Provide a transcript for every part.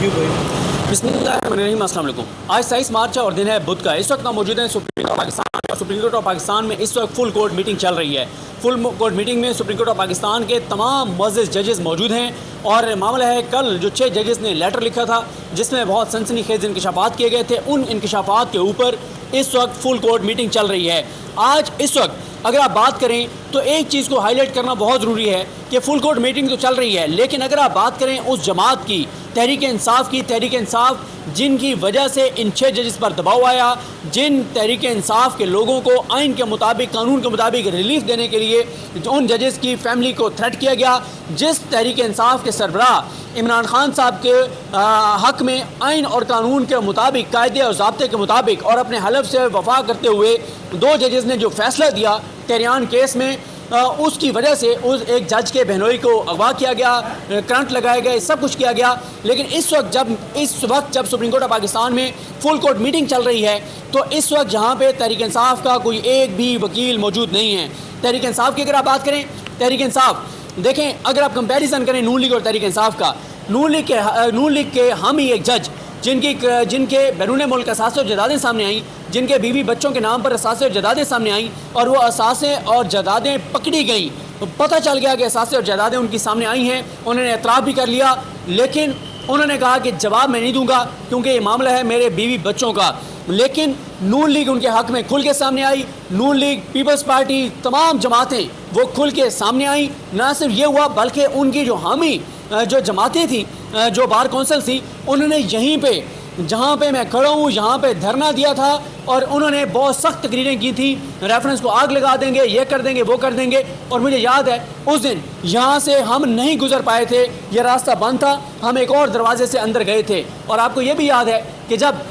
Thank you भाई। बिस्मिल्लाहिर्रहमानिर्रहीम, अस्सलाम वालेकुम। आज 27 मार्च है और दिन है बुध का। इस वक्त हम मौजूद हैं सुप्रीम कोर्ट पाकिस्तान में और सुप्रीम कोर्ट ऑफ पाकिस्तान में इस वक्त फुल कोर्ट मीटिंग चल रही है। फुल कोर्ट मीटिंग में सुप्रीम कोर्ट ऑफ पाकिस्तान के तमाम मुअज़्ज़ज़ जजेस मौजूद हैं और मामला है कल जो 6 जजेस ने लेटर लिखा था जिसमें बहुत सनसनीखेज़ इंकशाफात किए गए थे, उन इंकशाफात के ऊपर इस वक्त फुल कोर्ट मीटिंग चल रही है। आज इस वक्त अगर आप बात करें तो एक चीज़ को हाईलाइट करना बहुत ज़रूरी है कि फुल कोर्ट मीटिंग तो चल रही है, लेकिन अगर आप बात करें उस जमात की, तहरीक इंसाफ की, तहरीक इंसाफ जिनकी वजह से इन 6 जजेस पर दबाव आया, जिन तहरीक इंसाफ के लोगों को आइन के मुताबिक, कानून के मुताबिक रिलीफ देने के लिए उन जजेस की फैमिली को थ्रेट किया गया, जिस तहरीक इंसाफ के सरबराह इमरान खान साहब के हक़ में आइन और कानून के मुताबिक, कायदे और ज़ाब्ते के मुताबिक और अपने हलफ से वफा करते हुए 2 जजेस ने जो फैसला दिया तेहरान केस में, उसकी वजह से उस एक जज के बहनोई को अगवा किया गया, करंट लगाए गए, सब कुछ किया गया। लेकिन इस वक्त जब सुप्रीम कोर्ट ऑफ पाकिस्तान में फुल कोर्ट मीटिंग चल रही है तो इस वक्त जहाँ पे तहरीक इंसाफ का कोई एक भी वकील मौजूद नहीं है। तहरीक इंसाफ की अगर आप बात करें, तहरीक इंसाफ देखें, अगर आप कंपैरिजन करें नून लीग और तहरीक इंसाफ का, नून लीग के हम ही एक जज जिनके बैरून मुल्क असासे और जदादें सामने आई, जिनके बीवी बच्चों के नाम पर असासे और जदादें सामने आई और वो असासे और जदादें पकड़ी गई, तो पता चल गया कि असासे और जदादें उनकी सामने आई हैं, उन्होंने एतराफ़ भी कर लिया, लेकिन उन्होंने कहा कि जवाब मैं नहीं दूंगा क्योंकि ये मामला है मेरे बीवी बच्चों का। लेकिन नून लीग उनके हक़ में खुल के सामने आई, नून लीग, पीपल्स पार्टी, तमाम जमातें वो खुल के सामने आई। ना सिर्फ ये हुआ बल्कि उनकी जो हामी जो जमातें थी, जो बार कौंसिल थी, उन्होंने यहीं पे जहाँ पे मैं खड़ा हूँ यहाँ पे धरना दिया था और उन्होंने बहुत सख्त तकरीरें की थी, रेफरेंस को आग लगा देंगे, ये कर देंगे, वो कर देंगे। और मुझे याद है उस दिन यहाँ से हम नहीं गुजर पाए थे, ये रास्ता बंद था, हम एक और दरवाजे से अंदर गए थे। और आपको ये भी याद है कि जब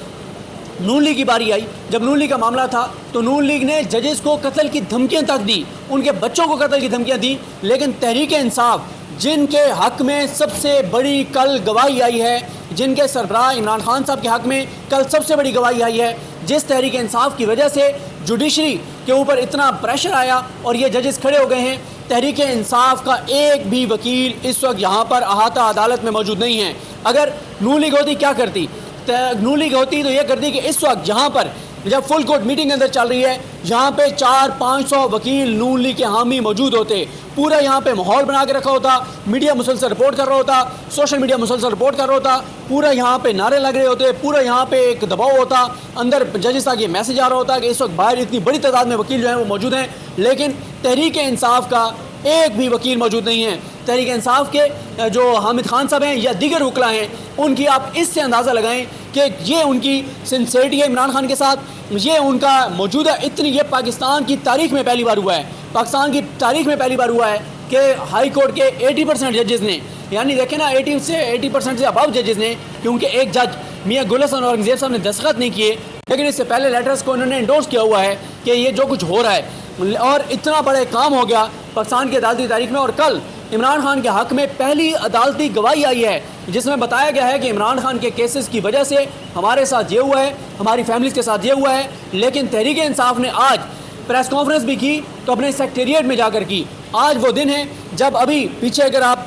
नून लीग की बारी आई, जब नून लीग का मामला था तो नून लीग ने जजेस को कत्ल की धमकियाँ तक दी, उनके बच्चों को कत्ल की धमकियाँ दी। लेकिन तहरीक इंसाफ जिनके हक़ में सबसे बड़ी कल गवाही आई है, जिनके सरबराह इमरान खान साहब के हक़ में कल सबसे बड़ी गवाही आई है, जिस तहरीक इंसाफ की वजह से जुडिशरी के ऊपर इतना प्रेशर आया और ये जजेस खड़े हो गए हैं, तहरीक इंसाफ का एक भी वकील इस वक्त यहाँ पर अहाता अदालत में मौजूद नहीं है। अगर नून लीग होती क्या करती? नून लीग होती तो ये करती कि इस वक्त यहाँ पर जब फुल कोर्ट मीटिंग अंदर चल रही है, यहाँ पे 400-500 वकील नून लीग के हामी मौजूद होते, पूरा यहाँ पे माहौल बना के रखा होता, मीडिया मुसलसल रिपोर्ट कर रहा होता, सोशल मीडिया मुसलसल रिपोर्ट कर रहा होता, पूरा यहाँ पे नारे लग रहे होते, पूरा यहाँ पे एक दबाव होता, अंदर जजेस तक ये मैसेज आ रहा होता कि इस वक्त बाहर इतनी बड़ी तादाद में वकील जो हैं वो मौजूद हैं, लेकिन तहरीक इंसाफ का एक भी वकील मौजूद नहीं है। तहरीक इंसाफ के जो हामिद खान साहब हैं या दीगर वकला हैं, उनकी आप इससे अंदाज़ा लगाएं कि ये उनकी सिंसेरिटी है इमरान खान के साथ, ये उनका मौजूदा इतनी, ये पाकिस्तान की तारीख में पहली बार हुआ है, पाकिस्तान की तारीख में पहली बार हुआ है कि हाई कोर्ट के 80% जजेस ने, यानी देखें ना 80% से अबव जजेस ने, क्योंकि एक जज मियाँ गुल हसन औरंगज़ेब साहब ने दस्तखत नहीं किए, लेकिन इससे पहले लेटर्स को उन्होंने इंडोर्स किया हुआ है कि ये जो कुछ हो रहा है, और इतना बड़ा काम हो गया पाकिस्तान की अदालती तारीख में। और कल इमरान खान के हक़ में पहली अदालती गवाही आई है जिसमें बताया गया है कि इमरान खान के केसेस की वजह से हमारे साथ ये हुआ है, हमारी फैमिलीज़ के साथ ये हुआ है। लेकिन तहरीक इंसाफ ने आज प्रेस कॉन्फ्रेंस भी की तो अपने सेक्रेटेरिएट में जाकर की। आज वो दिन है जब अभी पीछे अगर आप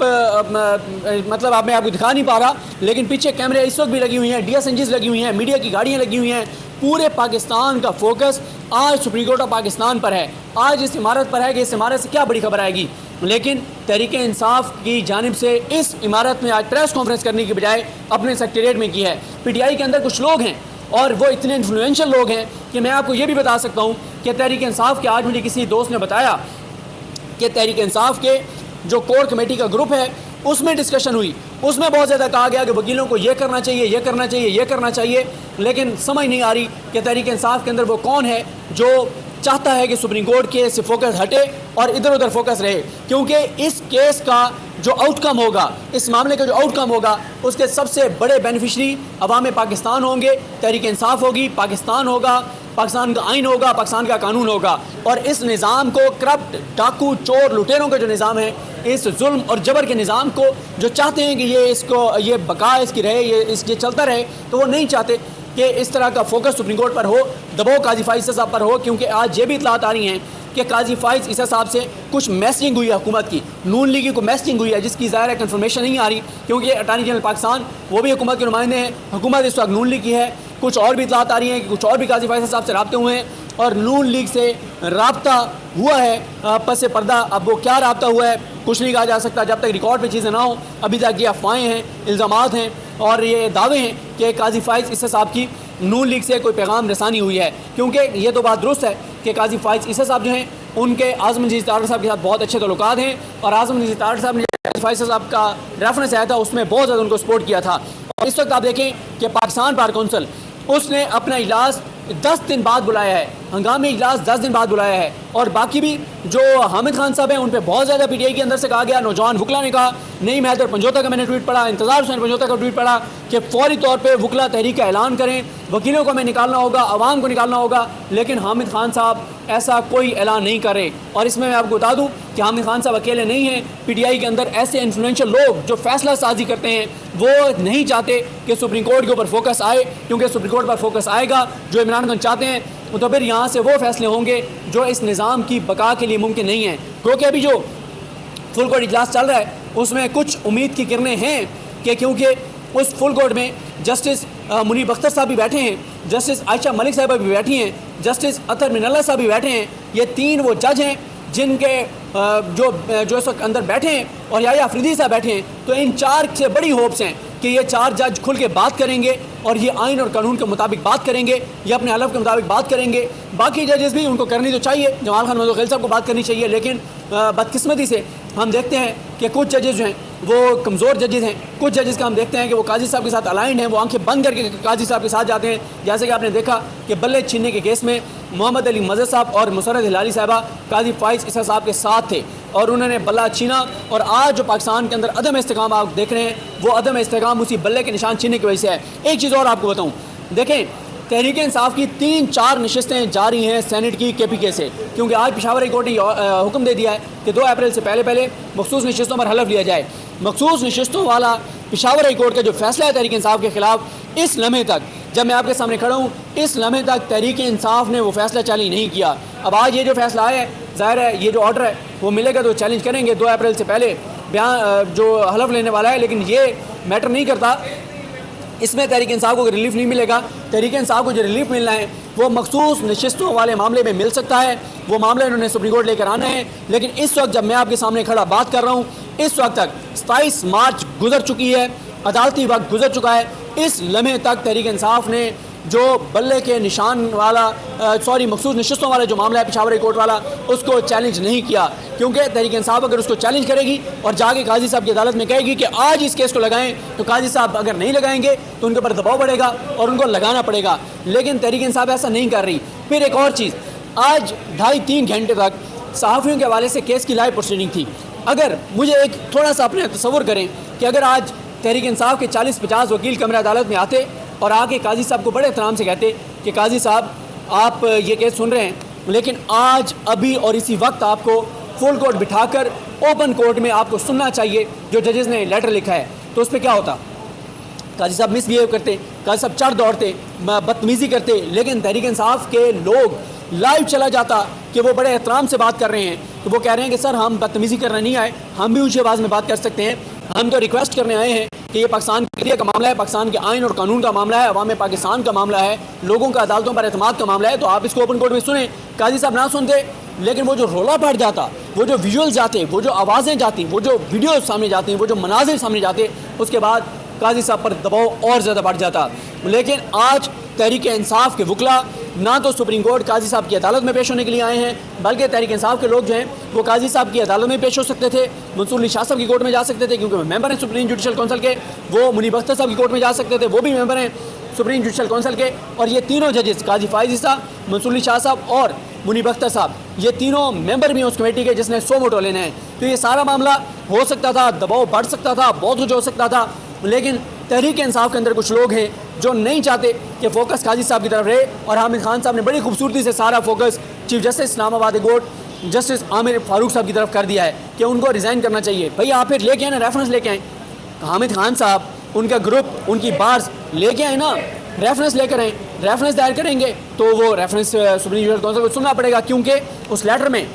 मतलब मैं आपको दिखा नहीं पा रहा, लेकिन पीछे कैमरे इस वक्त भी लगी हुई हैं, DSNGs लगी हुई हैं, मीडिया की गाड़ियाँ लगी हुई हैं, पूरे पाकिस्तान का फोकस आज सुप्रीम कोर्ट ऑफ पाकिस्तान पर है, आज इस इमारत पर है कि इस इमारत से क्या बड़ी खबर आएगी। लेकिन तहरीक इंसाफ की जानिब से इस इमारत में आज प्रेस कॉन्फ्रेंस करने की बजाय अपने सेक्रेटेरिएट में की है। PTI के अंदर कुछ लोग हैं और वो इतने इन्फ्लुएंशियल लोग हैं कि मैं आपको ये भी बता सकता हूँ कि तहरीक इंसाफ के, आज मुझे किसी दोस्त ने बताया कि तहरीक इंसाफ के जो कोर कमेटी का ग्रुप है उसमें डिस्कशन हुई, उसमें बहुत ज़्यादा कहा गया कि वकीलों को ये करना चाहिए, ये करना चाहिए, ये करना चाहिए, लेकिन समझ नहीं आ रही कि तहरीक इंसाफ के अंदर वो कौन है जो चाहता है कि सुप्रीम कोर्ट के से फोकस हटे और इधर उधर फोकस रहे। क्योंकि इस केस का जो आउटकम होगा, इस मामले का जो आउटकम होगा, उसके सबसे बड़े बेनिफिशरी अवाम पाकिस्तान होंगे, तहरीक इंसाफ होगी, पाकिस्तान होगा, पाकिस्तान का आइन होगा, पाकिस्तान का कानून होगा। और इस निज़ाम को करप्ट, डाकू, चोर, लुटेरों का जो निज़ाम है, इस जुल्म और जबर के निज़ाम को, जो चाहते हैं कि ये बका इसकी रहे, ये चलता रहे, तो वो नहीं चाहते कि इस तरह का फोकस सुप्रीम कोर्ट पर हो, दबाव काजी फाइज ईसा साहब पर हो। क्योंकि आज ये भी इतलात आ रही हैं कि काजी फाइज ईसा साहब से कुछ मैसेजिंग हुई है हुकूमत की, नून लीग को मैसेजिंग हुई है, जिसकी ज़ाहिर है कन्फर्मेशन नहीं आ रही, क्योंकि अटार्नी जनरल पाकिस्तान वो भी हुकूमत के नुमाइंदे हैं, हुकूमत इस वक्त नून लीग की है। कुछ और भी इतलात आ रही हैं कि कुछ और भी काजी फाइज साहब से रब्ते हुए हैं और नून लीग से रब्ता हुआ है पस पर्दा। अब वो क्या रब्ता हुआ है कुछ नहीं कहा जा सकता जब तक रिकॉर्ड पे चीज़ें ना हो। अभी तक ये अफवाहें हैं, इल्ज़ामात हैं और ये दावे हैं कि काजी फाइज ईसा साहब की नून लीग से कोई पैगाम रसानी हुई है। क्योंकि ये तो बात दुरुस्त है कि काजी फाइज ईसा साहब जो हैं उनके आज़म नज़ीर तारड़ साहब के साथ बहुत अच्छे तल्लुकात हैं और आज़म नज़ीर तारड़ साहब ने काजी फाइज ईसा साहब का रेफरेंस आया था उसमें बहुत ज़्यादा उनको सपोर्ट किया था। और इस वक्त आप देखें कि पाकिस्तान बार कौंसिल उसने अपना इजलास 10 दिन बाद बुलाया है, हंगामी इजलास 10 दिन बाद बुलाया है। और बाकी भी जो हामिद खान साहब हैं उन पर बहुत ज़्यादा पीटीआई के अंदर से कहा गया। नौजवान वकला ने कहा, नईम हैदर पंजोता का मैंने ट्वीट पढ़ा, इंतज़ार हुसैन पंजोता का ट्वीट पढ़ा कि फौरी तौर पर वकला तहरीक का ऐलान करें, वकीलों को हमें निकालना होगा, आवाम को निकालना होगा। लेकिन हामिद खान साहब ऐसा कोई ऐलान नहीं कर रहे। और इसमें मैं आपको बता दूं कि हामिद खान साहब अकेले नहीं हैं, पीटीआई के अंदर ऐसे इन्फ्लुएंशियल लोग जो फैसला साजी करते हैं वो नहीं चाहते कि सुप्रीम कोर्ट के ऊपर फोकस आए, क्योंकि सुप्रीम कोर्ट पर फोकस आएगा जो इमरान खान चाहते हैं तो फिर यहाँ से वो फैसले होंगे जो इस निज़ाम की बका के लिए मुमकिन नहीं है। क्योंकि अभी जो फुल कोर्ट इजलास चल रहा है उसमें कुछ उम्मीद की किरणें हैं कि क्योंकि उस फुल कोर्ट में जस्टिस मुनीब अख्तर साहब भी बैठे हैं, जस्टिस आयशा मलिक साहबा भी बैठी हैं, जस्टिस अतर मिनल्ला साहब भी बैठे हैं। ये 3 वो जज हैं जिनके जो इस वक्त अंदर बैठे हैं और याया अफरीदी साहब बैठे हैं। तो इन 4 से बड़ी होप्स हैं कि ये 4 जज खुल के बात करेंगे और ये आइन और कानून के मुताबिक बात करेंगे, ये अपने हलफ के मुताबिक बात करेंगे। बाकी जजेस भी उनको करनी तो चाहिए, जमाल खान मज़ूर साहब को बात करनी चाहिए, लेकिन बदकिस्मती से हम देखते हैं कि कुछ जजेस जो हैं वो कमज़ोर जजेस हैं। कुछ जजेस का हम देखते हैं कि वो काजी साहब के साथ अलाइंड हैं, वो आंखें बंद करके काजी साहब के साथ जाते हैं। जैसे कि आपने देखा कि बल्ले छीनने के केस में मोहम्मद अली मज़हर साहब और मुसर्रत हिलाली साहबा काजी फाइज ईसा साहब के साथ थे और उन्होंने बल्ला छीना। और आज जो पाकिस्तान के अंदर अदम इस्तेकाम आप देख रहे हैं वो अदम इस्तेकाम उसी बल्ले के निशान छीनने की वजह से है। एक चीज़ और आपको बताऊँ, देखें तहरीक इंसाफ की 3-4 नशिस्तें जारी हैं सेनेट की KPK से, क्योंकि आज पेशावर हाई कोर्ट ने हुक्म दे दिया है कि 2 अप्रैल से पहले मखसूस नशिस्तों पर हलफ लिया जाए। मखसूस नशिस्तों वाला पेशावर हाई कोर्ट का जो फैसला है तहरीक इंसाफ के खिलाफ, इस लम्हे तक जब मैं आपके सामने खड़ा हूँ इस लम्हे तक तहरीक इंसाफ ने वो फैसला चैलेंज नहीं किया। अब आज ये जो फैसला आया है, ज़ाहिर है ये जो ऑर्डर है वो मिलेगा तो चैलेंज करेंगे 2 अप्रैल से पहले बयान जो हलफ लेने वाला है। लेकिन ये मैटर नहीं करता, इसमें तहरीक इंसाफ को रिलीफ नहीं मिलेगा। तहरीक इंसाफ को जो रिलीफ मिलना है वो मखसूस नशिस्तों वाले मामले में मिल सकता है, वो मामला इन्होंने सुप्रीम कोर्ट लेकर आना है। लेकिन इस वक्त जब मैं आपके सामने खड़ा बात कर रहा हूँ, इस वक्त तक 27 मार्च गुजर चुकी है, अदालती वक्त गुजर चुका है। इस लम्हे तक तहरीक इंसाफ ने जो बल्ले के निशान वाला मखसूस नशिस्तों वाला जो मामला है पेशावर हाई कोर्ट वाला, उसको चैलेंज नहीं किया। क्योंकि तहरीक इंसाफ अगर उसको चैलेंज करेगी और जाके काजी साहब की अदालत में कहेगी कि आज इस केस को लगाएं, तो काजी साहब अगर नहीं लगाएंगे तो उनके ऊपर दबाव बढ़ेगा और उनको लगाना पड़ेगा। लेकिन तहरीक इंसाफ ऐसा नहीं कर रही। फिर एक और चीज़, आज 2.5-3 घंटे तक सहाफ़ियों के हवाले से केस की लाइव प्रोसीडिंग थी। अगर मुझे एक थोड़ा सा अपने तसव्वुर करें कि अगर आज तहरीक इंसाफ के 40-50 वकील कमरे अदालत में आते और आके काजी साहब को बड़े एहतराम से कहते कि काजी साहब आप ये केस सुन रहे हैं, लेकिन आज अभी और इसी वक्त आपको फुल कोर्ट बिठाकर ओपन कोर्ट में आपको सुनना चाहिए जो जजेस ने लेटर लिखा है, तो उस पर क्या होता? काजी साहब मिसबिहेव करते, काजी साहब चढ़ दौड़ते, बदतमीज़ी करते। लेकिन तहरीक इंसाफ के लोग लाइव चला जाता कि वो बड़े एहतराम से बात कर रहे हैं, तो वो कह रहे हैं कि सर हम बदतमीज़ी करने नहीं आए, हम भी ऊँची आवाज़ में बात कर सकते हैं, हम तो रिक्वेस्ट करने आए हैं कि ये पाकिस्तान के का मामला है, पाकिस्तान के आइन और कानून का मामला है, अवाम पाकिस्तान का मामला है, लोगों का अदालतों पर एतमाद का मामला है, तो आप इसको ओपन कोर्ट में सुने। काजी साहब ना सुनते, लेकिन वो जो रोला बढ़ जाता, वो जो विजुअल जाते, वो जो आवाज़ें जाती, वो जो वीडियो सामने जाती, वो जो मनाजिर सामने जाते, उसके बाद काजी साहब पर दबाव और ज़्यादा बढ़ जाता। लेकिन आज तहरीक इंसाफ के वकला ना तो सुप्रीम कोर्ट काजी साहब की अदालत में पेश होने के लिए आए हैं, बल्कि तहरीक इंसाफ के लोग जो हैं वो काजी साहब की अदालत में पेश हो सकते थे, मंसूर अली शाह साहब की कोर्ट में जा सकते थे क्योंकि वो मेंबर हैं सुप्रीम जुडिशल काउंसिल के, वो मुनीब अख्तर साहब की कोर्ट में जा सकते थे, वो भी मेंबर हैं सुप्रीम जुडिशल काउंसिल के। और ये तीनों जजेस काजी फाइज ईसा, मंसूर अली शाह साहब और मुनीब अख्तर साहब, ये तीनों मेंबर भी हैं उस कमेटी के जिसने 100 वोट लेने हैं। तो ये सारा मामला हो सकता था, दबाव बढ़ सकता था, बहुत कुछ हो सकता था। लेकिन तहरीक इंसाफ के अंदर कुछ लोग हैं जो नहीं चाहते कि फोकस काजी साहब की तरफ रहे, और हामिद खान साहब ने बड़ी खूबसूरती से सारा focus chief justice Islamabad court justice Aamir Farooq साहब की तरफ कर दिया है कि उनको रिज़ाइन करना चाहिए। भाई आप फिर लेके आए ना, रेफरेंस लेके आए, हामिद खान साहब, उनका ग्रुप, उनकी बार्स लेके आए ना, रेफरेंस लेकर आए, रेफरेंस दायर करेंगे तो वो रेफरेंस सुप्रीम कोर्ट काउंसिल को सुनना पड़ेगा, क्योंकि उस लेटर में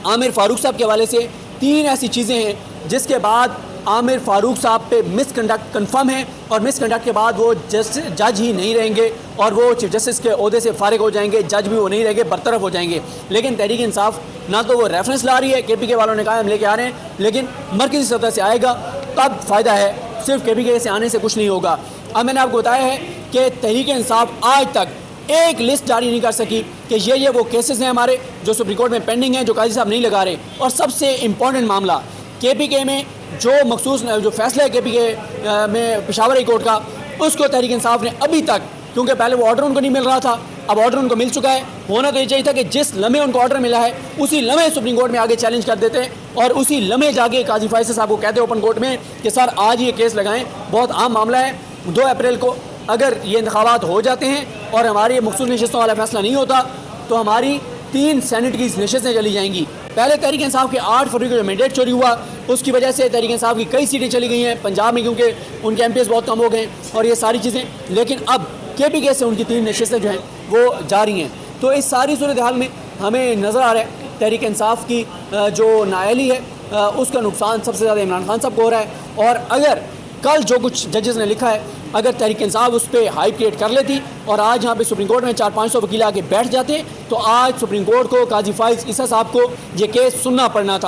आमिर फारूक साहब के हवाले से 3 ऐसी चीज़ें हैं जिसके बाद आमिर फारूक साहब पे मिसकंडक्ट कन्फर्म है, और मिसकंडक्ट के बाद वो जज ही नहीं रहेंगे और वो चीफ जस्टिस के ओहदे से फारिग हो जाएंगे, जज भी वो नहीं रहेंगे, बरतरफ हो जाएंगे। लेकिन तहरीक इंसाफ ना तो वो रेफरेंस ला रही है, KPK वालों ने कहा हम लेके आ रहे हैं, लेकिन मरकज़ी सतह से आएगा तब फ़ायदा है, सिर्फ KPK से आने से कुछ नहीं होगा। अब मैंने आपको बताया है कि तहरीक इंसाफ आज तक एक लिस्ट जारी नहीं कर सकी कि ये वो केसेस हैं हमारे जो सुप्रीम कोर्ट में पेंडिंग हैं, जो काजी साहब नहीं लगा रहे। और सबसे इम्पॉर्टेंट मामला KPK में जो मखसूस जो फैसला है KPK में पेशावर हाई कोर्ट का, उसको तहरीक इंसाफ ने अभी तक, क्योंकि पहले वो ऑर्डर उनको नहीं मिल रहा था, अब ऑर्डर उनको मिल चुका है, होना तो ये चाहिए था कि जिस लम्हे उनको ऑर्डर मिला है उसी लम्हे सुप्रीम कोर्ट में आगे चैलेंज कर देते हैं और उसी लम्हे जाके काजी फैसल साहब को कहते हैं ओपन कोर्ट में कि सर आज ये केस लगाएं। बहुत आम मामला है, 2 अप्रैल को अगर ये इंतखाबात हो जाते हैं और हमारी मखसूस नशस्तों वाला फैसला नहीं होता तो हमारी 3 सेनेट की नशस्तें चली जाएंगी। पहले तहरीक इंसाफ के 8 फरवरी को जो मैंडेट चोरी हुआ उसकी वजह से तहरीक इंसाफ की कई सीटें चली गई हैं पंजाब में, क्योंकि उनके MPs बहुत कम हो गए और ये सारी चीज़ें। लेकिन अब KPK से उनकी 3 नशस्तें जो हैं वो जारी हैं। तो इस सारी सूरत हाल में हमें नज़र आ रहा है तहरीक इंसाफ की जो नाअहली है उसका नुकसान सबसे ज़्यादा इमरान खान साहब को हो रहा है। और अगर कल जो कुछ जजेस ने लिखा है, अगर तहरीक इंसाफ उस पर हाइप क्रिएट कर लेती और आज यहाँ पे सुप्रीम कोर्ट में 400-500 वकील आके बैठ जाते तो आज सुप्रीम कोर्ट को काजी फाइज ईसा साहब को ये केस सुनना पड़ना था।